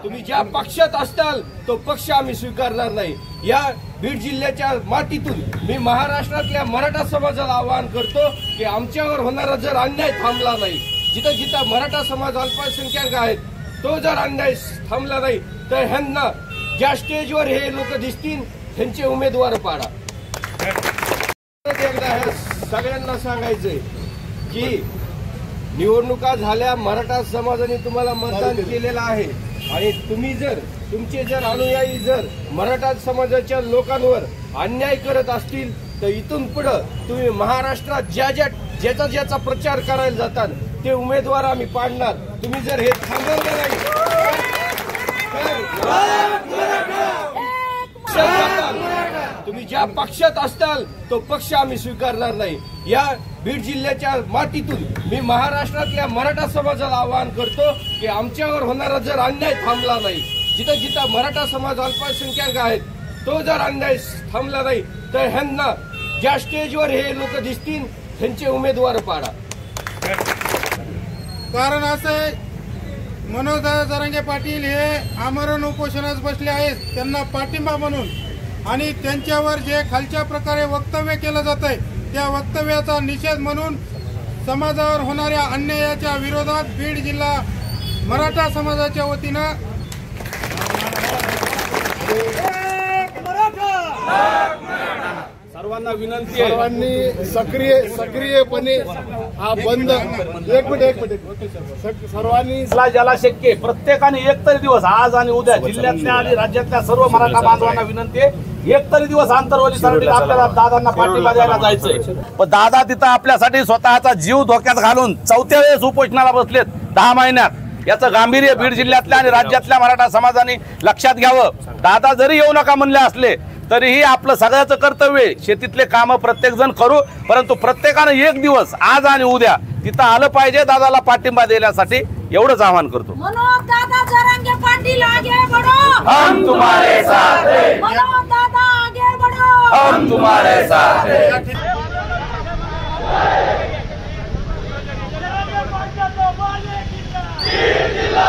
तुम्ही ज्या पक्षात असताल तो पक्ष आम्ही स्वीकारणार नाही। या बीड जिल्ह्याच्या मातीतून मी महाराष्ट्रातल्या मराठा समाजाला आवाहन करतो की आमच्यावर होणारा जर अन्याय थांबला नाही, जिथं जिथं मराठा समाज अल्पसंख्याक आहेत तो जर अन्याय थांबला नाही तर ह्यांना ज्या स्टेजवर हे लोक दिसतील त्यांचे उमेदवार पाडा। एकदा ह्या सगळ्यांना सांगायचंय की निवडणुका झाल्या, मराठा समाजाने तुम्हाला मतदान केलेलं आहे आणि तुम्ही जर तुमचे जर अनुयायी जर मराठा समाजाच्या लोकांवर अन्याय करत असतील तर इथून पुढे तुम्ही महाराष्ट्रात ज्याचा ज्याचा प्रचार करायला जातात ते उमेदवार आम्ही पाडणार। तुम्ही जर हे थांबवलं नाही तुम्ही ज्या पक्षात असताल तो पक्ष आम्ही स्वीकारणार नाही। या बीड जिल्ह्याच्या मातीतून मी महाराष्ट्रातल्या मराठा समाजाला आवाहन करतो की आमच्यावर होणारा जर अन्याय थांबला नाही, जिथं जिथं मराठा समाज अल्पसंख्याक आहेत तो जर अन्याय थांबला नाही तर ह्यांना ज्या स्टेजवर हे लोक दिसतील त्यांचे उमेदवार पाडा। कारण असं मनोज जरांगे पाटील हे आमरण उपोषणास बसले आहेत, त्यांना पाठिंबा म्हणून आणि त्यांच्यावर जे खालच्या प्रकारे वक्तव्य केलं जात आहे त्या वक्तव्याचा निषेध म्हणून समाजावर होणाऱ्या अन्यायाच्या विरोधात बीड जिल्हा मराठा समाजाच्या वतीनं सर्वांना विनंती आहे, सर्वांनी सक्रियपणे हा बंद एक मिनिट सर्वांनी ज्याला शक्य प्रत्येकाने एक तरी दिवस आज आणि उद्या जिल्ह्यातल्या आणि राज्यातल्या सर्व मराठा बांधवांना विनंती आहे, एक तरी दिवस आंतरवलीसाठी आपल्याला दादांना पाठिंबा द्यायला जायचंय। पण दादा तिथं आपल्यासाठी स्वतःचा जीव धोक्यात घालून चौथ्या वेळेस उपोषणाला बसलेत 10 महिन्यात। याचं गांभीर्य बीड जिल्ह्यातल्या आणि राज्यातल्या मराठा समाजाने लक्षात घ्यावं। दादा जरी येऊ नका म्हणले असले तरीही आपलं सगळ्याचं कर्तव्य शेतीतले काम प्रत्येक जण करू, परंतु प्रत्येकानं एक दिवस आज आणि उद्या तिथं आलं पाहिजे दादाला पाठिंबा देण्यासाठी, एवढंच आवाहन करतो। मनोज दादा जरांगे पाटील आगे बढ़ो, हम तुम्हारे साथ हैं। मनोज दादा आगे बढ़ो, हम तुम्हारे साथ हैं। जिला